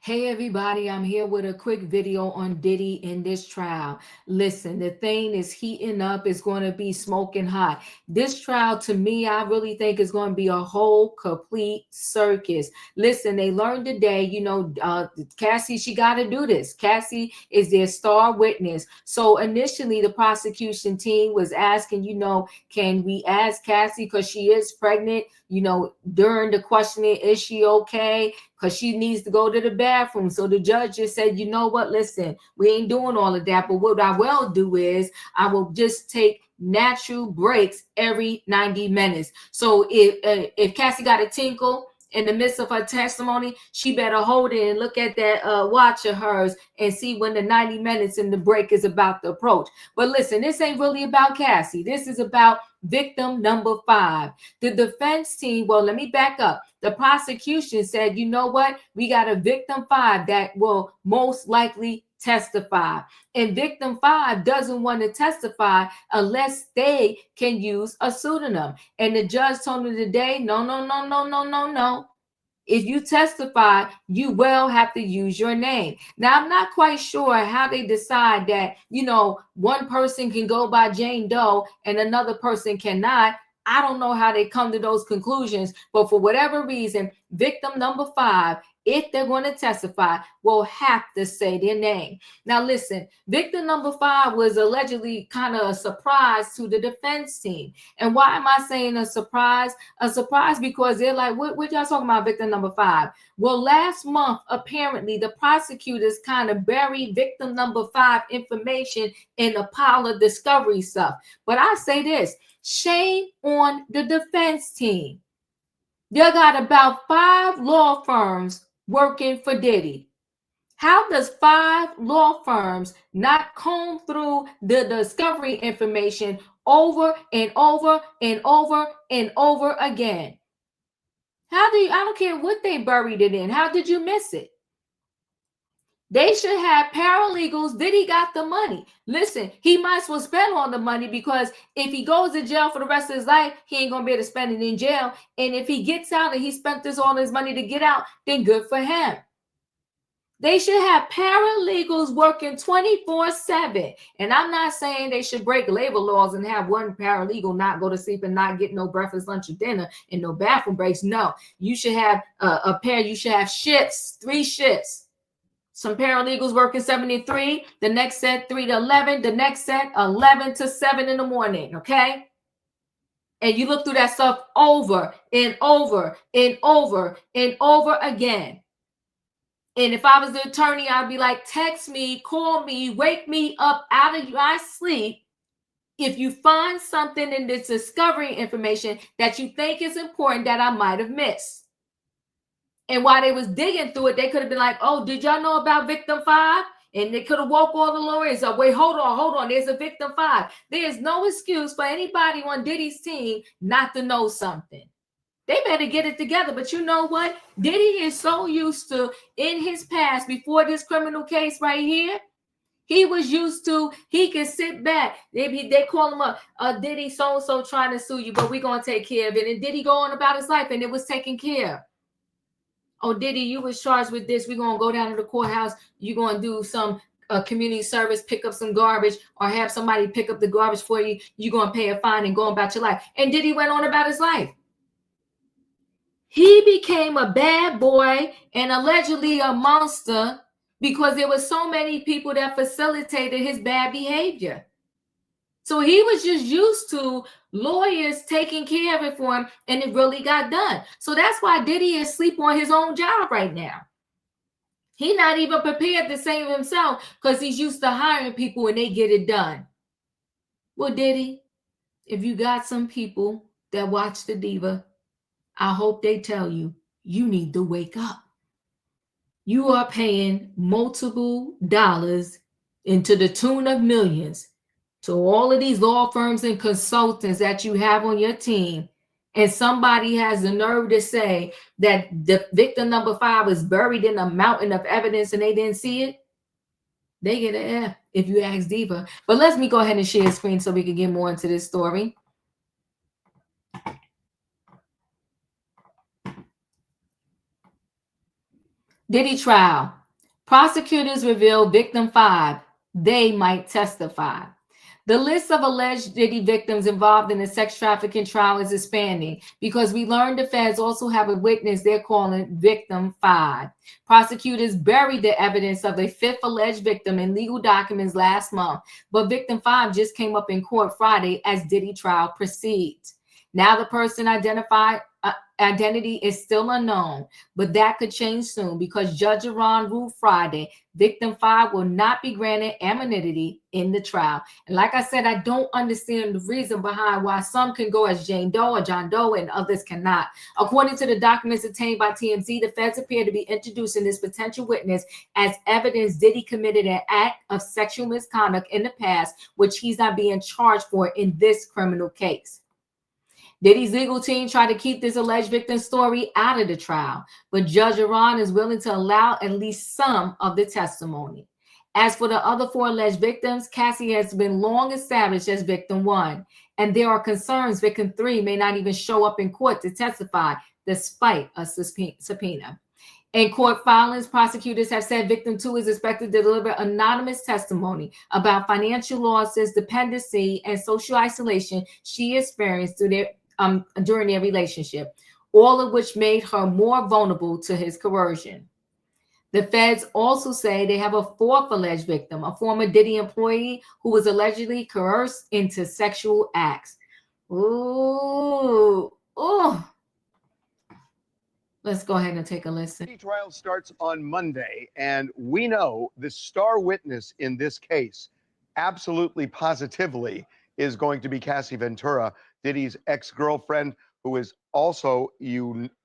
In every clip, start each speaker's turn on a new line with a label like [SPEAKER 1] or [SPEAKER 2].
[SPEAKER 1] Hey everybody, I'm here with a quick video on Diddy in this trial. Listen, the thing is heating up, it's going to be smoking hot. This trial, to me, I really think is going to be a whole complete circus. Listen, they learned today, Cassie, she got to do this. Cassie is their star witness. So initially, the prosecution team was asking, can we ask Cassie because she is pregnant? During the questioning, is she okay? Because she needs to go to the bathroom. So the judge just said, you know what, listen, we ain't doing all of that. But what I will do is I will just take natural breaks every 90 minutes. So if Cassie got a tinkle in the midst of her testimony, she better hold it and look at that watch of hers and see when the 90 minutes in the break is about to approach. But listen, this ain't really about Cassie. This is about victim number 5. The defense team, well, let me back up. The prosecution said, you know what? We got a victim 5 that will most likely testify. And victim 5 doesn't want to testify unless they can use a pseudonym. And the judge told me today, no, no, no, no, no, no, no. If you testify, you will have to use your name. Now, I'm not quite sure how they decide that, one person can go by Jane Doe and another person cannot. I don't know how they come to those conclusions, but for whatever reason, victim number 5, if they're going to testify, will have to say their name. Now, listen, victim number 5 was allegedly kind of a surprise to the defense team. And why am I saying a surprise? A surprise because they're like, what y'all talking about, victim number 5? Well, last month, apparently, the prosecutors kind of buried victim number 5 information in a pile of discovery stuff. But I say this, shame on the defense team. They got about 5 law firms working for Diddy. How does 5 law firms not comb through the discovery information over and over and over and over again? I don't care what they buried it in. How did you miss it? They should have paralegals. Diddy got the money. Listen, he might as well spend all the money because if he goes to jail for the rest of his life, he ain't going to be able to spend it in jail. And if he gets out and he spent all his money to get out, then good for him. They should have paralegals working 24/7. And I'm not saying they should break labor laws and have one paralegal not go to sleep and not get no breakfast, lunch, or dinner and no bathroom breaks. No, you should have you should have shifts, 3 shifts. Some paralegals working 7 to 3, the next set 3 to 11, the next set 11 to 7 in the morning, okay? And you look through that stuff over and over and over and over again. And if I was the attorney, I'd be like, text me, call me, wake me up out of my sleep if you find something in this discovery information that you think is important that I might have missed. And while they was digging through it, they could have been like, oh, did y'all know about victim 5? And they could have woke all the lawyers up. Wait, hold on. There's a victim 5. There's no excuse for anybody on Diddy's team not to know something. They better get it together. But you know what? Diddy is so used to, in his past, before this criminal case right here, he was used to, he can sit back. They call him up, Diddy so-and-so trying to sue you, but we're going to take care of it. And Diddy go on about his life, and it was taken care of. Oh, Diddy, you was charged with this. We're going to go down to the courthouse. You're going to do some community service, pick up some garbage, or have somebody pick up the garbage for you. You're going to pay a fine and go about your life. And Diddy went on about his life. He became a bad boy and allegedly a monster because there were so many people that facilitated his bad behavior. So he was just used to lawyers taking care of it for him, and it really got done. So that's why Diddy is asleep on his own job right now. He's not even prepared to save himself because he's used to hiring people and they get it done. Well, Diddy, if you got some people that watch the Diva, I hope they tell you, you need to wake up. You are paying multiple dollars into the tune of millions to all of these law firms and consultants that you have on your team, and somebody has the nerve to say that the victim number 5 is buried in a mountain of evidence and they didn't see it, they get an F if you ask Diva. But let me go ahead and share the screen so we can get more into this story. Diddy trial. Prosecutors reveal victim 5. They might testify. The list of alleged Diddy victims involved in the sex trafficking trial is expanding because we learned the feds also have a witness they're calling victim 5. Prosecutors buried the evidence of a 5th alleged victim in legal documents last month, but victim 5 just came up in court Friday as Diddy trial proceeds. Now the person identity is still unknown, but that could change soon because Judge Arun ruled Friday victim 5 will not be granted anonymity in the trial. And like I said, I don't understand the reason behind why some can go as Jane Doe or John Doe and others cannot. According to the documents obtained by TMZ, the feds appear to be introducing this potential witness as evidence Diddy committed an act of sexual misconduct in the past, which he's not being charged for in this criminal case. Diddy's legal team tried to keep this alleged victim story out of the trial, but Judge Arun is willing to allow at least some of the testimony. As for the other 4 alleged victims, Cassie has been long established as victim 1, and there are concerns victim 3 may not even show up in court to testify despite a subpoena. In court filings, prosecutors have said victim 2 is expected to deliver anonymous testimony about financial losses, dependency, and social isolation she experienced during their relationship, all of which made her more vulnerable to his coercion. The feds also say they have a 4th alleged victim, a former Diddy employee who was allegedly coerced into sexual acts. Ooh. Let's go ahead and take a listen.
[SPEAKER 2] The trial starts on Monday, and we know the star witness in this case, absolutely positively, is going to be Cassie Ventura, Diddy's ex-girlfriend, who is also,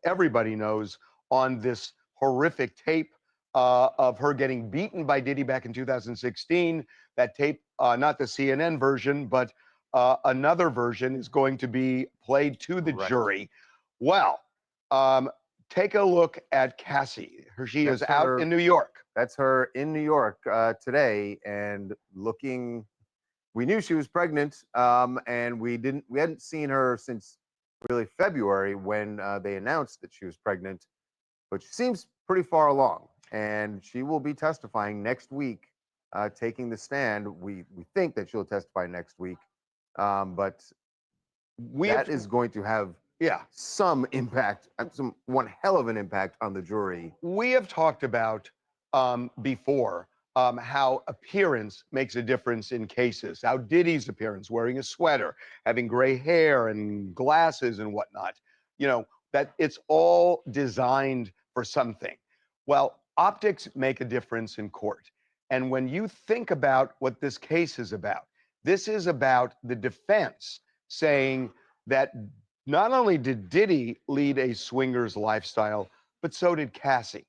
[SPEAKER 2] everybody knows, on this horrific tape of her getting beaten by Diddy back in 2016. That tape, not the CNN version, but another version is going to be played to the jury. Well, take a look at Cassie. She is out in New York.
[SPEAKER 3] That's her in New York today, and looking. We knew she was pregnant, and we hadn't seen her since really February when they announced that she was pregnant. But she seems pretty far along, and she will be testifying next week, taking the stand. We think that she'll testify next week, but that is going to have some impact, one hell of an impact on the jury.
[SPEAKER 2] We have talked about before how appearance makes a difference in cases. How Diddy's appearance, wearing a sweater, having gray hair and glasses and whatnot, that it's all designed for something. Well, optics make a difference in court. And when you think about what this case is about, this is about the defense saying that not only did Diddy lead a swingers lifestyle, but so did Cassie,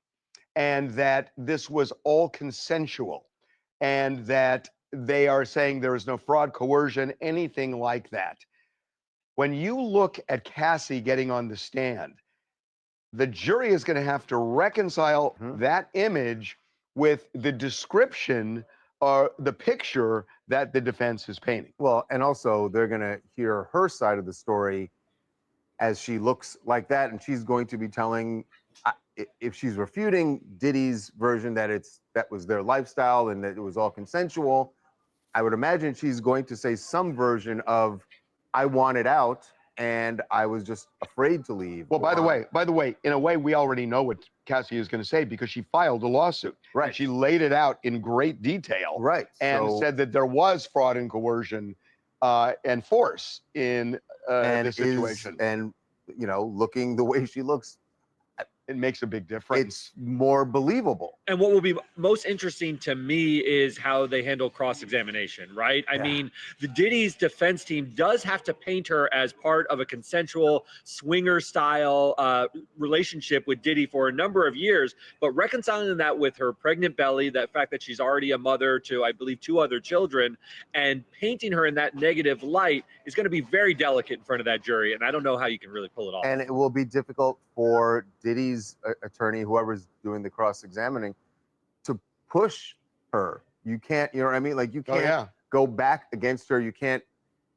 [SPEAKER 2] and that this was all consensual, and that they are saying there is no fraud, coercion, anything like that. When you look at Cassie getting on the stand, the jury is going to have to reconcile that image with the description or the picture that the defense is painting.
[SPEAKER 3] Well, and also they're going to hear her side of the story as she looks like that, and she's going to be telling, if she's refuting Diddy's version that that was their lifestyle and that it was all consensual, I would imagine she's going to say some version of, I wanted out and I was just afraid to leave.
[SPEAKER 2] Well, by the way, in a way, we already know what Cassie is going to say because she filed a lawsuit.
[SPEAKER 3] Right.
[SPEAKER 2] And she laid it out in great detail.
[SPEAKER 3] Right.
[SPEAKER 2] And said that there was fraud and coercion and force in this situation.
[SPEAKER 3] And, looking the way she looks,
[SPEAKER 2] it makes a big difference.
[SPEAKER 3] It's more believable.
[SPEAKER 4] And what will be most interesting to me is how they handle cross-examination, right? I mean, the Diddy's defense team does have to paint her as part of a consensual swinger-style relationship with Diddy for a number of years, but reconciling that with her pregnant belly, that fact that she's already a mother to, I believe, 2 other children, and painting her in that negative light is going to be very delicate in front of that jury, and I don't know how you can really pull it off.
[SPEAKER 3] And it will be difficult for Diddy's attorney, whoever's doing the cross-examining, to push her. You can't, you know what I mean? Like, you can't go back against her. You can't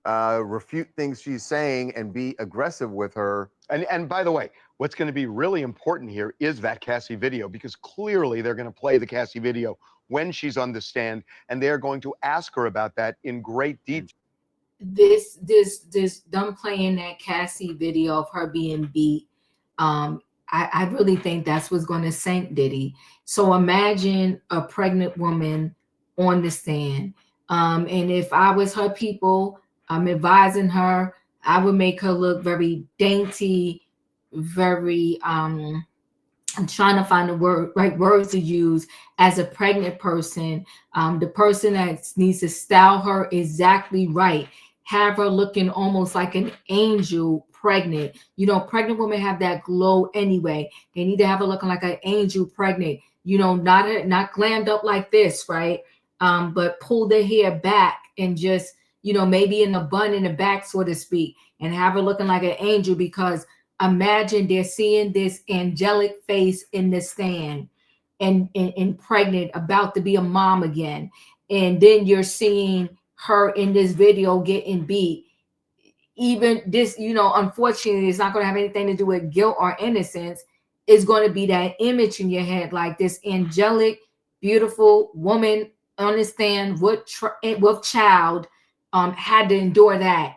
[SPEAKER 3] refute things she's saying and be aggressive with her.
[SPEAKER 2] And by the way, what's going to be really important here is that Cassie video, because clearly they're going to play the Cassie video when she's on the stand, and they're going to ask her about that in great detail.
[SPEAKER 1] This them playing that Cassie video of her being beat, I really think that's what's going to sink Diddy. So imagine a pregnant woman on the stand, and if I was her people, I'm advising her, I would make her look very dainty, very I'm trying to find the right words to use as a pregnant person. The person that needs to style her exactly right, have her looking almost like an angel pregnant. You know, pregnant women have that glow anyway. They need to have her looking like an angel pregnant. You know, not glammed up like this, right? But pull the hair back and just, you know, maybe in a bun in the back, so to speak, and have her looking like an angel, because imagine they're seeing this angelic face in the stand and pregnant, about to be a mom again. And then you're seeing her in this video getting beat. Even this, you know, unfortunately, it's not going to have anything to do with guilt or innocence. It's going to be that image in your head, like this angelic, beautiful woman on the stand with child, had to endure that.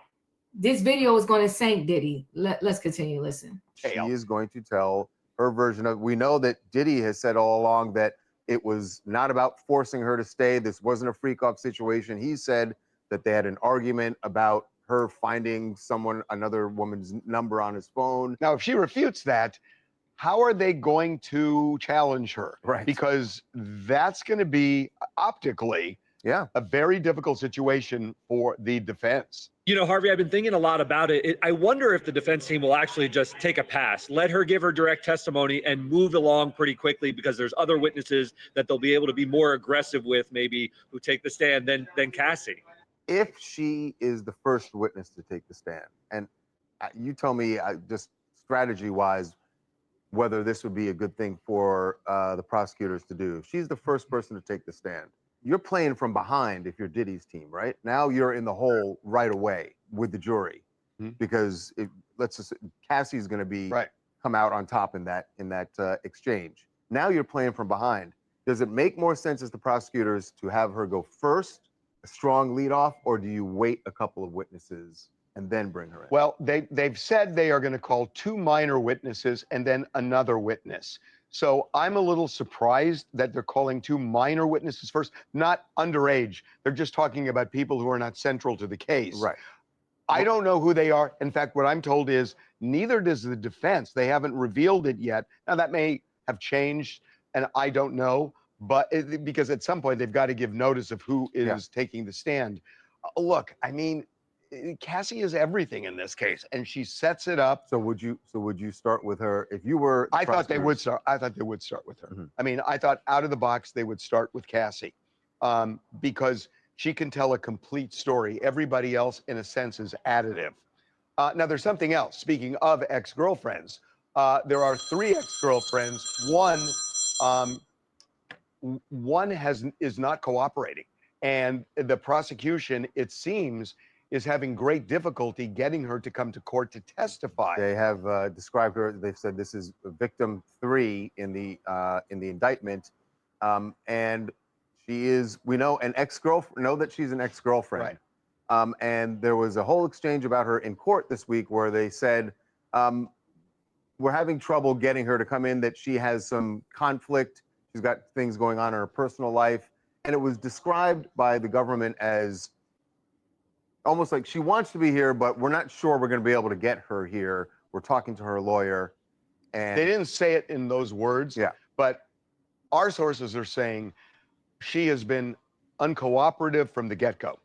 [SPEAKER 1] This video is going to sink Diddy. Let's continue. Listen.
[SPEAKER 3] She is going to tell her version of. We know that Diddy has said all along that it was not about forcing her to stay. This wasn't a freak off situation. He said that they had an argument about her finding another woman's number on his phone.
[SPEAKER 2] Now, if she refutes that, how are they going to challenge her?
[SPEAKER 3] Right.
[SPEAKER 2] Because that's going to be optically a very difficult situation for the defense.
[SPEAKER 4] You know, Harvey, I've been thinking a lot about it. I wonder if the defense team will actually just take a pass, let her give her direct testimony and move along pretty quickly, because there's other witnesses that they'll be able to be more aggressive with, maybe, who take the stand than Cassie.
[SPEAKER 3] If she is the first witness to take the stand, and you tell me just strategy-wise whether this would be a good thing for the prosecutors to do. If she's the first person to take the stand, you're playing from behind if you're Diddy's team, right? Now you're in the hole right away with the jury, because let's just, Cassie's going to be come out on top in that exchange. Now you're playing from behind. Does it make more sense as the prosecutors to have her go first, a strong leadoff, or do you wait a couple of witnesses and then bring her in?
[SPEAKER 2] Well, they've said they are going to call 2 minor witnesses and then another witness. So I'm a little surprised that they're calling 2 minor witnesses first, not underage. They're just talking about people who are not central to the case.
[SPEAKER 3] Right.
[SPEAKER 2] I don't know who they are. In fact, what I'm told is neither does the defense. They haven't revealed it yet. Now, that may have changed, and I don't know, but because at some point they've got to give notice of who is taking the stand. Look, I mean, Cassie is everything in this case, and she sets it up.
[SPEAKER 3] So would you start with her if you were?
[SPEAKER 2] I thought they would start. I thought they would start with her. I mean, I thought out of the box they would start with Cassie, because she can tell a complete story. Everybody else, in a sense, is additive. Now, there's something else. Speaking of ex-girlfriends, there are 3 ex-girlfriends. One is not cooperating, and the prosecution, it seems, is having great difficulty getting her to come to court to testify.
[SPEAKER 3] They have described her. They've said this is victim 3 in the indictment, and she is. We know an ex-girlfriend. Know that she's an ex-girlfriend. Right. And there was a whole exchange about her in court this week where they said we're having trouble getting her to come in. That she has some conflict. She's got things going on in her personal life, and it was described by the government as almost like she wants to be here, but we're not sure we're going to be able to get her here. We're talking to her lawyer. And
[SPEAKER 2] they didn't say it in those words, but our sources are saying she has been uncooperative from the get-go,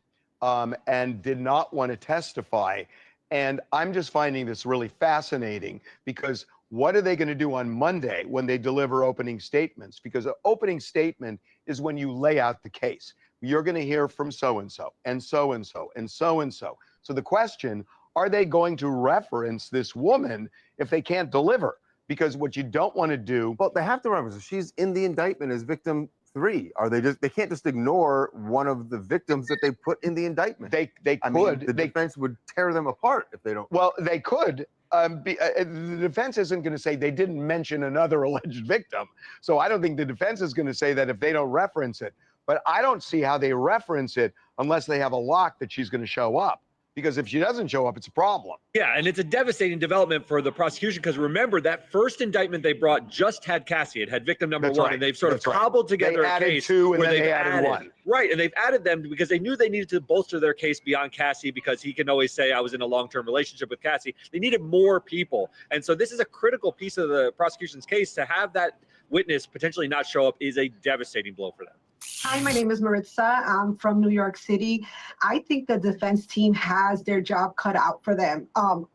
[SPEAKER 2] and did not want to testify. And I'm just finding this really fascinating, because what are they going to do on Monday when they deliver opening statements? Because an opening statement is when you lay out the case. You're going to hear from so-and-so and so-and-so and so-and-so. So the question, are they going to reference this woman if they can't deliver? Because what you don't want to do...
[SPEAKER 3] Well, they have to reference her. She's in the indictment as victim three? Are they can't just ignore one of the victims that they put in the indictment?
[SPEAKER 2] They
[SPEAKER 3] I mean,
[SPEAKER 2] could.
[SPEAKER 3] the defense would tear them apart if they don't.
[SPEAKER 2] Well, they could. The defense isn't going to say they didn't mention another alleged victim. So I don't think the defense is going to say that if they don't reference it. But I don't see how they reference it unless they have a lock that she's going to show up. Because if she doesn't show up, it's a problem.
[SPEAKER 4] Yeah, and it's a devastating development for the prosecution because remember that first indictment they brought just had Cassie. It had victim number
[SPEAKER 2] That's
[SPEAKER 4] one,
[SPEAKER 2] right.
[SPEAKER 4] and they've sort of
[SPEAKER 2] That's right.
[SPEAKER 4] cobbled together
[SPEAKER 2] They
[SPEAKER 4] a
[SPEAKER 2] added
[SPEAKER 4] case
[SPEAKER 2] two, and
[SPEAKER 4] where
[SPEAKER 2] then
[SPEAKER 4] they've
[SPEAKER 2] they added one.
[SPEAKER 4] Right, and they've added them because they knew they needed to bolster their case beyond Cassie because he can always say I was in a long-term relationship with Cassie. They needed more people, and so this is a critical piece of the prosecution's case. To have that witness potentially not show up is a devastating blow for them.
[SPEAKER 5] Hi, my name is Maritza. I'm from New York City. I think the defense team has their job cut out for them.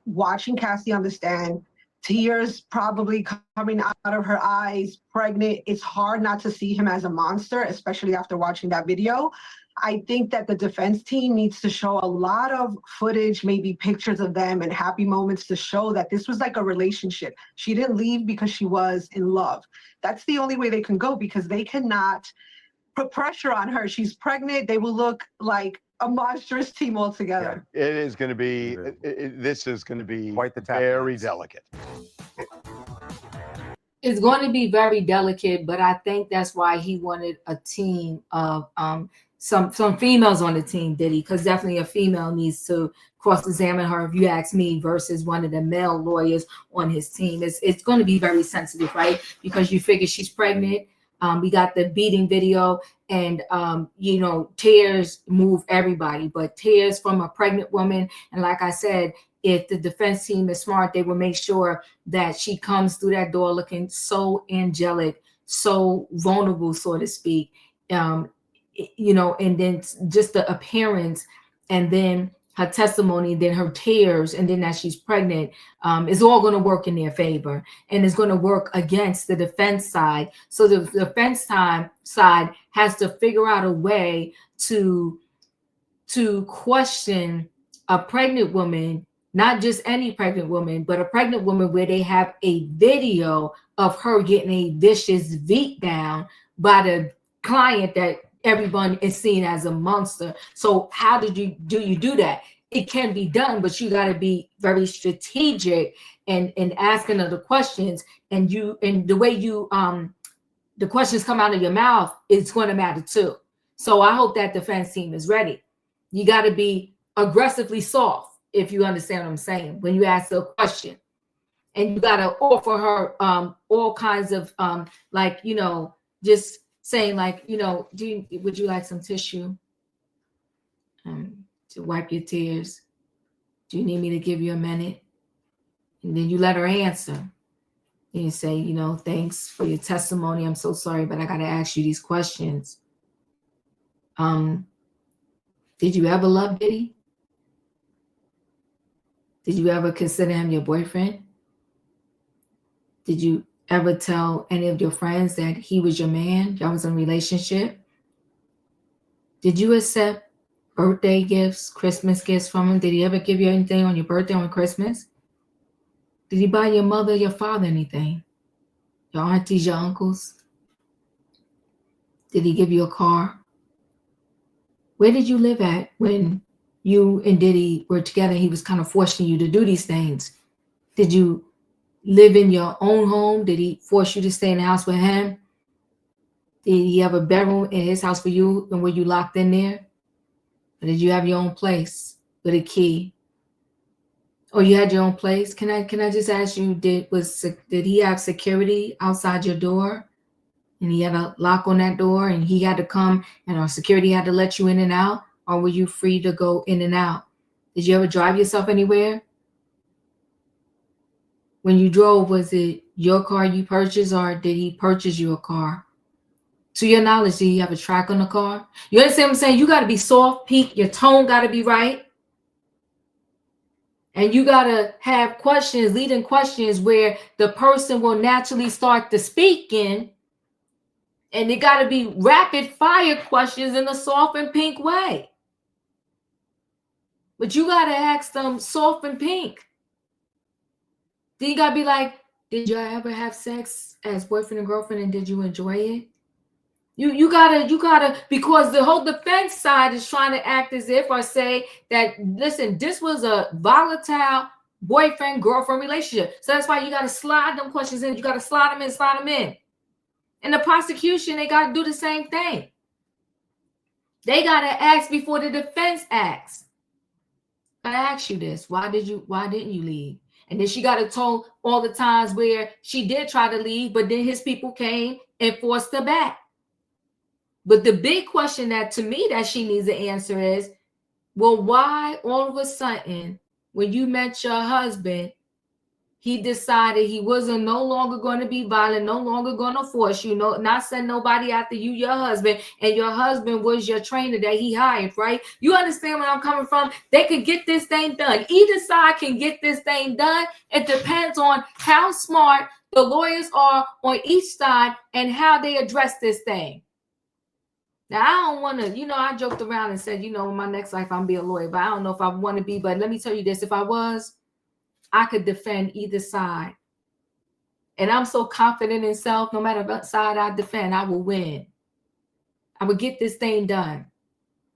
[SPEAKER 5] Watching Cassie on the stand, tears probably coming out of her eyes, pregnant. It's hard not to see him as a monster, especially after watching that video. I think that the defense team needs to show a lot of footage, maybe pictures of them and happy moments to show that this was like a relationship. She didn't leave because she was in love. That's the only way they can go because they cannot put pressure on her. She's pregnant. They will look like a monstrous team altogether.
[SPEAKER 2] It is going to be, this is going to be
[SPEAKER 3] Quite the tap
[SPEAKER 2] very
[SPEAKER 3] dance.
[SPEAKER 2] delicate.
[SPEAKER 1] It's going to be very delicate, but I think that's why he wanted a team of some females on the team, Diddy, because definitely a female needs to cross-examine her, if you ask me, versus one of the male lawyers on his team. It's going to be very sensitive, right? Because you figure she's pregnant. We got the beating video, and you know, tears move everybody, but tears from a pregnant woman. And like I said, if the defense team is smart, they will make sure that she comes through that door looking so angelic, so vulnerable, so to speak. You know, and then just the appearance, and then her testimony, then her tears, and then that she's pregnant, is all going to work in their favor, and it's going to work against the defense side. So the defense side has to figure out a way to question a pregnant woman, not just any pregnant woman, but a pregnant woman where they have a video of her getting a vicious beat down by the client that everyone is seen as a monster. So how do you do that? It can be done, but you got to be very strategic and asking other questions, and the way you the questions come out of your mouth, it's going to matter too. So I hope that defense team is ready. You got to be aggressively soft, if you understand what I'm saying, when you ask a question, and you got to offer her all kinds of like, you know, just saying like, you know, would you like some tissue to wipe your tears? Do you need me to give you a minute? And then you let her answer. And you say, you know, thanks for your testimony. I'm so sorry, but I got to ask you these questions. Did you ever love Diddy? Did you ever consider him your boyfriend? Did you ever tell any of your friends that he was your man? Y'all was in a relationship? Did you accept birthday gifts, Christmas gifts from him? Did he ever give you anything on your birthday, on Christmas? Did he buy your mother, your father anything? Your aunties, your uncles? Did he give you a car? Where did you live at when you and Diddy were together? He was kind of forcing you to do these things. Did you live in your own home? Did he force you to stay in the house with him? Did he have a bedroom in his house for you, and were you locked in there? Or did you have your own place with a key? Or you had your own place? Can I just ask you, did he have security outside your door? And he had a lock on that door, and he had to come, and our security had to let you in and out? Or were you free to go in and out? Did you ever drive yourself anywhere? When you drove, was it your car you purchased, or did he purchase you a car? To your knowledge, did he have a track on the car? You understand what I'm saying? You got to be soft, peak. Your tone got to be right. And you got to have questions, leading questions where the person will naturally start to speak in. And it got to be rapid fire questions in a soft and pink way. But you got to ask them soft and pink. Then you got to be like, did you ever have sex as boyfriend and girlfriend, and did you enjoy it? You gotta, because the whole defense side is trying to act as if or say that, listen, this was a volatile boyfriend girlfriend relationship. So that's why you gotta slide them questions in. You gotta slide them in. And the prosecution, they gotta do the same thing. They gotta ask before the defense acts. I asked you this. Why didn't you leave? And then she got to tell all the times where she did try to leave, but then his people came and forced her back. But the big question that to me that she needs to answer is, well, why all of a sudden when you met your husband, he decided he wasn't no longer going to be violent, no longer going to force you, not send nobody after you, your husband, and your husband was your trainer that he hired, right? You understand where I'm coming from? They could get this thing done. Either side can get this thing done. It depends on how smart the lawyers are on each side and how they address this thing. Now, I don't want to, I joked around and said, in my next life, I'm be a lawyer, but I don't know if I want to be. But let me tell you this, if I was, I could defend either side. And I'm so confident in self, no matter what side I defend, I will win. I will get this thing done.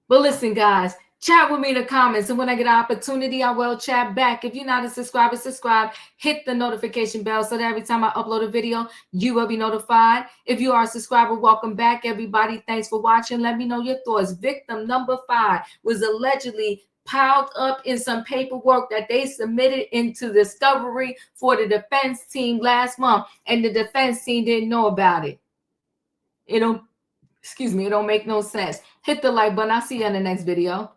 [SPEAKER 1] But listen, guys, chat with me in the comments. And when I get an opportunity, I will chat back. If you're not a subscriber, subscribe. Hit the notification bell so that every time I upload a video, you will be notified. If you are a subscriber, welcome back, everybody. Thanks for watching. Let me know your thoughts. Victim number 5 was allegedly piled up in some paperwork that they submitted into discovery for the defense team last month, and the defense team didn't know about it. It don't make no sense. Hit the like button. I'll see you in the next video.